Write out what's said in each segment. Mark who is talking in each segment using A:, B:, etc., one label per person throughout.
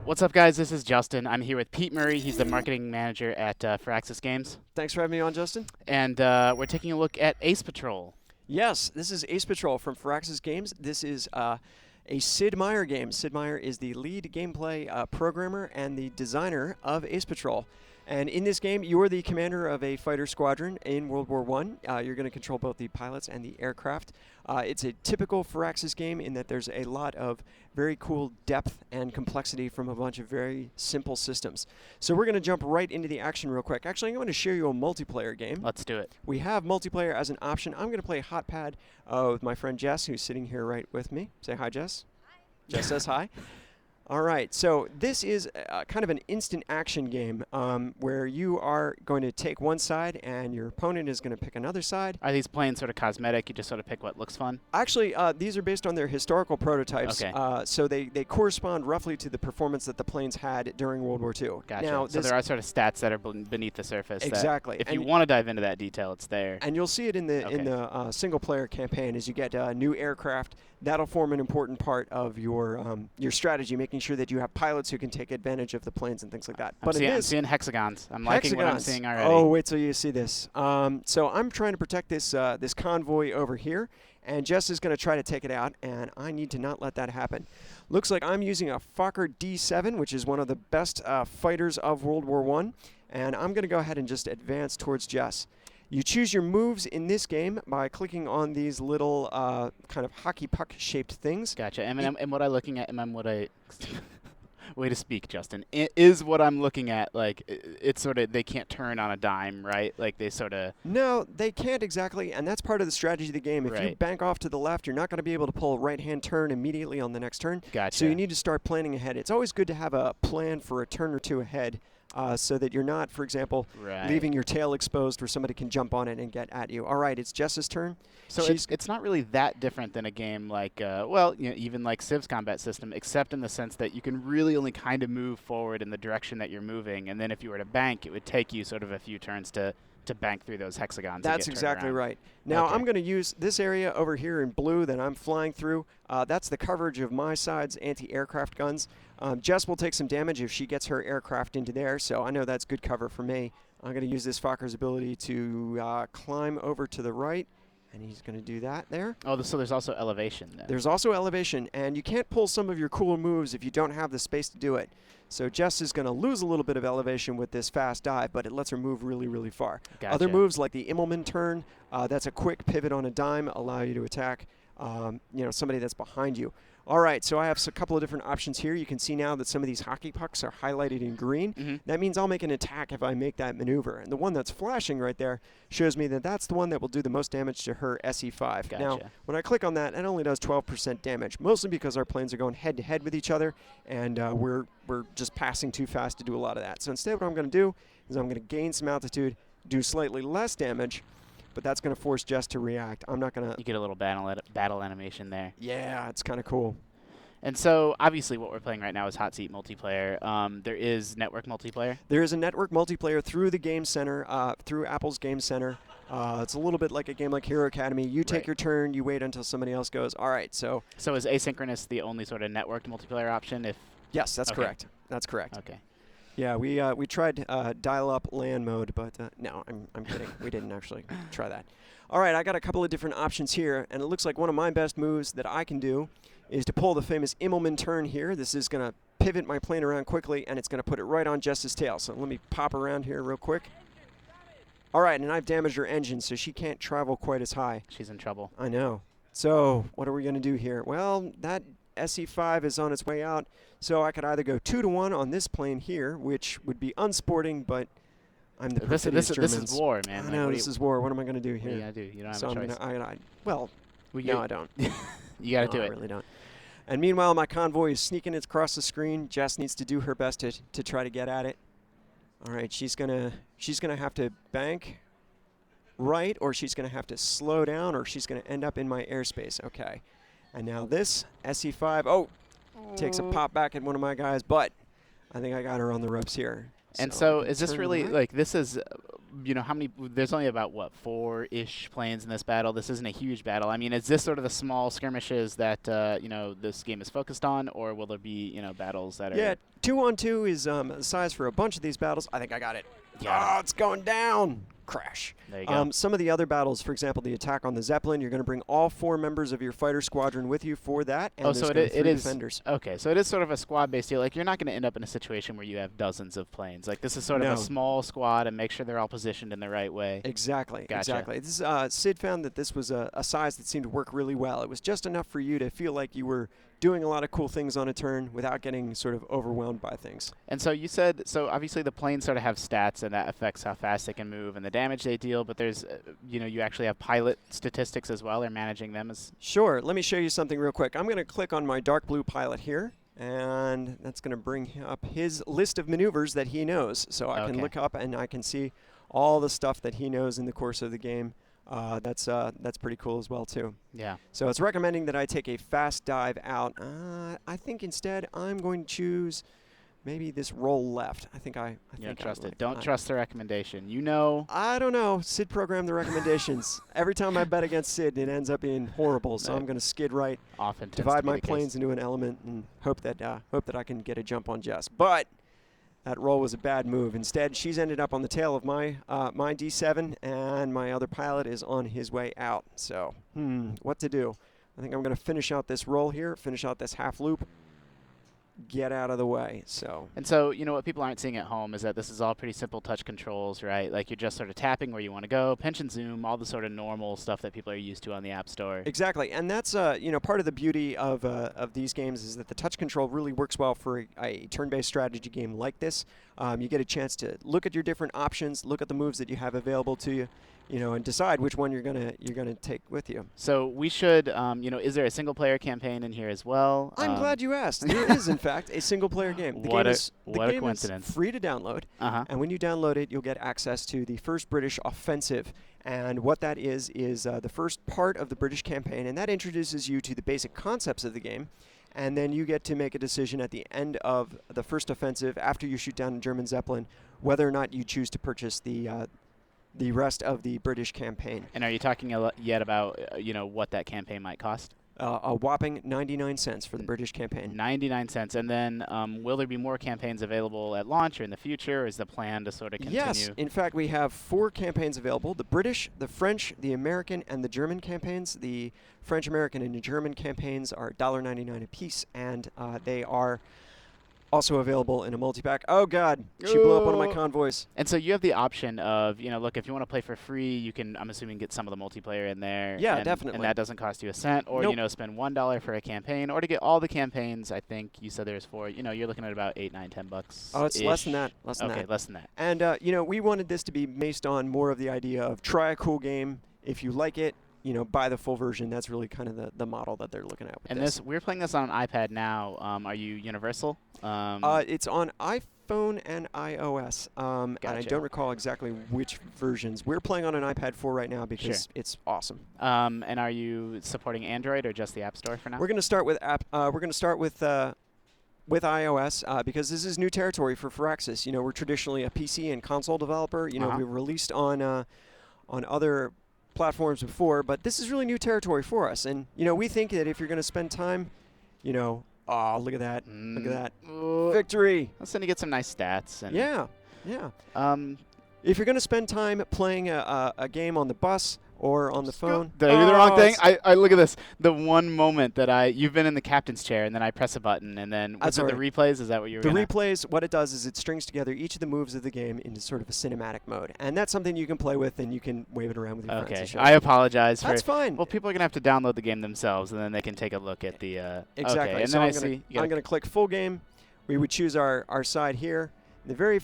A: What's up, guys? This is Justin. I'm here with Pete Murray. He's the marketing manager at Firaxis Games.
B: Thanks for having me on, Justin.
A: And we're taking a look at Ace Patrol.
B: Yes, this is Ace Patrol from Firaxis Games. This is a Sid Meier game. Sid Meier is the lead gameplay programmer and the designer of Ace Patrol. And in this game, you're the commander of a fighter squadron in World War I. You're going to control both the pilots and the aircraft. It's a typical Firaxis game in that there's a lot of very cool depth and complexity from a bunch of very simple systems. So we're going to jump right into the action real quick. Actually, I'm going to share you a multiplayer game.
A: Let's do it.
B: We have multiplayer as an option. I'm going to play Hot Pad with my friend Jess, who's sitting here right with me. Say hi, Jess. Hi. Jess says hi. All right, so this is kind of an instant action game where you are going to take one side and your opponent is going to pick another side.
A: Are these planes sort of cosmetic? You just sort of pick what looks fun?
B: Actually, these are based on their historical prototypes,
A: Okay.
B: So they correspond roughly to the performance that the planes had during World War II.
A: Gotcha.
B: Now,
A: so there are sort of stats that are beneath the surface.
B: Exactly.
A: If you want to dive into that detail, it's there.
B: And you'll see it in the single-player campaign as you get new aircraft. That'll form an important part of your strategy, making sure that you have pilots who can take advantage of the planes and things like that.
A: I'm seeing hexagons. I'm liking what I'm seeing already.
B: Oh, wait till you see this. So I'm trying to protect this this convoy over here, and Jess is going to try to take it out, and I need to not let that happen. Looks like I'm using a Fokker D7, which is one of the best fighters of World War I, and I'm going to go ahead and just advance towards Jess. You choose your moves in this game by clicking on these little kind of hockey puck shaped things.
A: Gotcha. And what I'm looking at, way to speak, Justin. Is what I'm looking at, like, it's sort of, they can't turn on a dime, right? Like, they sort of...
B: No, they can't exactly, and that's part of the strategy of the game. If
A: right.
B: you bank off to the left, you're not going to be able to pull a right-hand turn immediately on the next turn.
A: Gotcha.
B: So you need to start planning ahead. It's always good to have a plan for a turn or two ahead so that you're not, for example,
A: right.
B: leaving your tail exposed where somebody can jump on it and get at you. All right, it's Jess's turn.
A: So it's not really that different than a game like, even like Civ's combat system, except in the sense that you can really only kind of move forward in the direction that you're moving, and then if you were to bank, it would take you sort of a few turns to bank through those hexagons.
B: That's exactly right. Now, I'm going to use this area over here in blue that I'm flying through. That's the coverage of my side's anti-aircraft guns. Jess will take some damage if she gets her aircraft into there, so I know that's good cover for me. I'm going to use this Fokker's ability to climb over to the right, and he's going to do that there.
A: Oh, so there's also elevation then.
B: There's also elevation, and you can't pull some of your cool moves if you don't have the space to do it. So Jess is going to lose a little bit of elevation with this fast dive, but it lets her move really, really far.
A: Gotcha.
B: Other moves like the Immelman turn, that's a quick pivot on a dime, allow you to attack somebody that's behind you. All right, so I have a couple of different options here. You can see now that some of these hockey pucks are highlighted in green.
A: Mm-hmm.
B: That means I'll make an attack if I make that maneuver. And the one that's flashing right there shows me that that's the one that will do the most damage to her SE5.
A: Gotcha.
B: Now, when I click on that, it only does 12% damage, mostly because our planes are going head-to-head with each other, and we're just passing too fast to do a lot of that. So instead what I'm going to do is I'm going to gain some altitude, do slightly less damage, but that's going to force Jess to react. I'm not going to...
A: You get a little battle animation there.
B: Yeah, it's kind of cool.
A: And so, obviously, what we're playing right now is Hot Seat multiplayer. There is network multiplayer.
B: There is a network multiplayer through the Game Center, through Apple's Game Center. It's a little bit like a game like Hero Academy. You take your turn, you wait until somebody else goes. All right, so...
A: So is asynchronous the only sort of networked multiplayer option?
B: Yes, that's correct. That's correct.
A: Okay.
B: Yeah, we tried dial-up LAN mode, but no, I'm kidding. We didn't actually try that. All right, I got a couple of different options here, and it looks like one of my best moves that I can do is to pull the famous Immelman turn here. This is going to pivot my plane around quickly, and it's going to put it right on Jess's tail. So let me pop around here real quick. All right, and I've damaged her engine, so she can't travel quite as high.
A: She's in trouble.
B: I know. So what are we going to do here? Well, that SE5 is on its way out, so I could either go 2-to-1 on this plane here, which would be unsporting, but I'm the perfidious Germans.
A: This is war, man.
B: I know, this is war. What am I going to do here?
A: What are you going to do? You don't have
B: so
A: a choice.
B: No, I don't.
A: You got to do it.
B: I really don't. And meanwhile, my convoy is sneaking it across the screen. Jess needs to do her best to try to get at it. All right, she's gonna have to bank right, or she's gonna have to slow down, or she's gonna end up in my airspace. Okay. And now this SE5 takes a pop back at one of my guys, but I think I got her on the ropes here.
A: And
B: I'm
A: so
B: gonna
A: is this
B: turn to the
A: really
B: right.
A: like this is how many there's only about what 4-ish planes in this battle. This isn't a huge battle. I mean, is this sort of the small skirmishes that this game is focused on, or will there be battles that
B: Yeah,
A: are
B: 2-on-2 is the size for a bunch of these battles. I think I got it. Oh, it's going down. Crash.
A: There you go.
B: Some of the other battles, for example, the attack on the Zeppelin, you're going to bring all 4 members of your fighter squadron with you for that, and
A: Oh,
B: there's
A: so
B: gonna be
A: it
B: 3
A: is
B: defenders.
A: okay. So it is sort of a squad-based deal. Like you're not going to end up in a situation where you have dozens of planes. Like this is sort of
B: No.
A: a small squad and make sure they're all positioned in the right way.
B: Exactly,
A: Gotcha.
B: exactly. This Sid found that this was a size that seemed to work really well. It was just enough for you to feel like you were doing a lot of cool things on a turn without getting sort of overwhelmed by things.
A: And so you said, so obviously the planes sort of have stats and that affects how fast they can move and the damage they deal, but there's, you actually have pilot statistics as well. They're managing them as.
B: Sure, let me show you something real quick. I'm going to click on my dark blue pilot here, and that's going to bring up his list of maneuvers that he knows. So I can look up and I can see all the stuff that he knows in the course of the game. That's pretty cool as well too.
A: Yeah.
B: So it's recommending that I take a fast dive out. I think instead I'm going to choose maybe this roll left. I think I
A: Don't
B: think
A: trust
B: I
A: it. Don't trust the recommendation. You know.
B: I don't know. Sid programmed the recommendations. Every time I bet against Sid, it ends up being horrible. So I'm going to skid right,
A: Often tends
B: divide
A: to be
B: my
A: the case.
B: planes into an element, and hope that I can get a jump on Jess. But that roll was a bad move. Instead, she's ended up on the tail of my D7, and my other pilot is on his way out. So, what to do? I think I'm going to finish out this roll here, finish out this half loop, get out of the way. So.
A: And so, what people aren't seeing at home is that this is all pretty simple touch controls, right? Like you're just sort of tapping where you want to go, pinch and zoom, all the sort of normal stuff that people are used to on the App Store.
B: Exactly, and that's part of the beauty of these games is that the touch control really works well for a turn-based strategy game like this. You get a chance to look at your different options, look at the moves that you have available to you, and decide which one you're gonna take with you.
A: So we should, is there a single-player campaign in here as well?
B: I'm glad you asked. There is, in fact, a single-player game. The
A: What
B: game
A: a coincidence!
B: Is free to download, and when you download it, you'll get access to the first British offensive. And what that is the first part of the British campaign, and that introduces you to the basic concepts of the game. And then you get to make a decision at the end of the first offensive, after you shoot down a German Zeppelin, whether or not you choose to purchase the rest of the British campaign.
A: And are you talking yet about what that campaign might cost?
B: A whopping 99 cents for the British campaign.
A: 99 cents. And then will there be more campaigns available at launch or in the future? Or is the plan to sort of continue?
B: Yes. In fact, we have 4 campaigns available. The British, the French, the American, and the German campaigns. The French, American, and the German campaigns are $1.99 a piece, and they are also available in a multi-pack. Oh, God. She blew up one of my convoys.
A: And so you have the option of, look, if you want to play for free, you can, I'm assuming, get some of the multiplayer in there.
B: Yeah,
A: and,
B: definitely.
A: And that doesn't cost you a cent. Or,
B: Nope.
A: Spend $1 for a campaign. Or to get all the campaigns, I think you said there's 4. You're looking at about $8, $9, $10.
B: Oh, it's less than that. Less than that.
A: Okay, less than that.
B: And, we wanted this to be based on more of the idea of try a cool game. If you like it, buy the full version. That's really kind of the model that they're looking at with
A: and
B: this.
A: we're playing this on an iPad now. Are you Universal?
B: It's on iPhone and iOS, and I
A: Gotcha.
B: don't recall exactly which versions. We're playing on an iPad 4 right now because
A: Sure.
B: it's awesome.
A: And are you supporting Android or just the App Store for now?
B: We're going to start with with iOS because this is new territory for Firaxis. We're traditionally a PC and console developer. We've released on other platforms before, but this is really new territory for us. And we think that if you're going to spend time, oh, look at that, look at that, victory!
A: Let's then you get some nice stats. And
B: Yeah. If you're going to spend time playing a game on the bus or on the phone,
A: Did I do the wrong thing? I look at this. The one moment that you've been in the captain's chair, and then I press a button, and then
B: That's
A: the
B: all right.
A: replays. Is that what you were?
B: The
A: gonna?
B: replays, what it does is it strings together each of the moves of the game into sort of a cinematic mode, and that's something you can play with, and you can wave it around with your friends.
A: Okay,
B: and show
A: I
B: them.
A: apologize.
B: That's fine.
A: Well, people are gonna have to download the game themselves, and then they can take a look at the.
B: Exactly.
A: Okay, and
B: so
A: then
B: I'm going to click full game. We would choose our side here. The very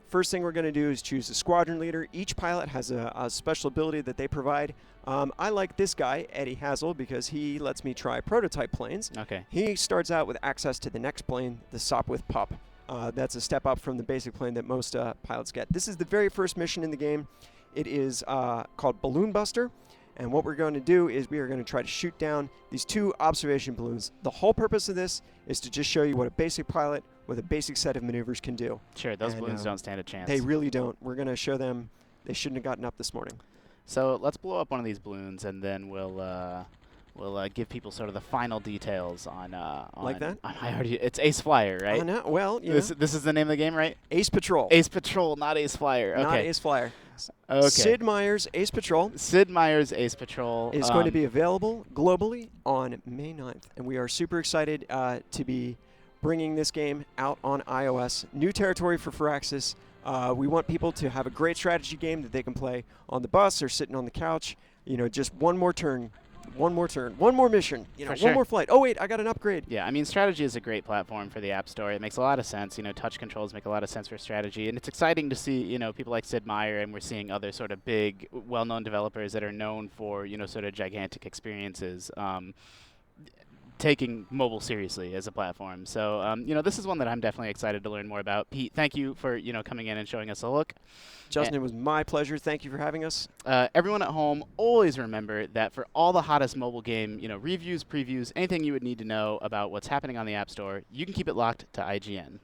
B: first thing we're going to do is choose the squadron leader. Each pilot has a special ability that they provide. I like this guy, Eddie Hazel, because he lets me try prototype planes.
A: Okay.
B: He starts out with access to the next plane, the Sopwith Pup. That's a step up from the basic plane that most pilots get. This is the very first mission in the game. It is called Balloon Buster. And what we're going to do is we are going to try to shoot down these 2 observation balloons. The whole purpose of this is to just show you what a basic pilot what a basic set of maneuvers can do.
A: Sure, those
B: And,
A: balloons don't stand a chance.
B: They really don't. We're going to show them they shouldn't have gotten up this morning.
A: So let's blow up one of these balloons, and then we'll give people sort of the final details on
B: Like that?
A: It's Ace Flyer, right?
B: Oh, no. Well,
A: This is the name of the game, right?
B: Ace Patrol.
A: Ace Patrol, not Ace Flyer. Okay.
B: Not Ace Flyer.
A: Okay.
B: Sid Meier's Ace Patrol
A: Sid Meier's Ace Patrol
B: is going to be available globally on May 9th. And we are super excited to be bringing this game out on iOS. New territory for Firaxis. We want people to have a great strategy game that they can play on the bus or sitting on the couch. Just one more turn, one more mission, one more flight. Oh, wait, I got an upgrade.
A: Yeah, I mean, strategy is a great platform for the App Store. It makes a lot of sense. Touch controls make a lot of sense for strategy. And it's exciting to see, people like Sid Meier, and we're seeing other sort of big, well-known developers that are known for, sort of gigantic experiences. Taking mobile seriously as a platform. So, this is one that I'm definitely excited to learn more about. Pete, thank you for, coming in and showing us a look.
B: Justin, it was my pleasure. Thank you for having us.
A: Everyone at home, always remember that for all the hottest mobile game, reviews, previews, anything you would need to know about what's happening on the App Store, you can keep it locked to IGN.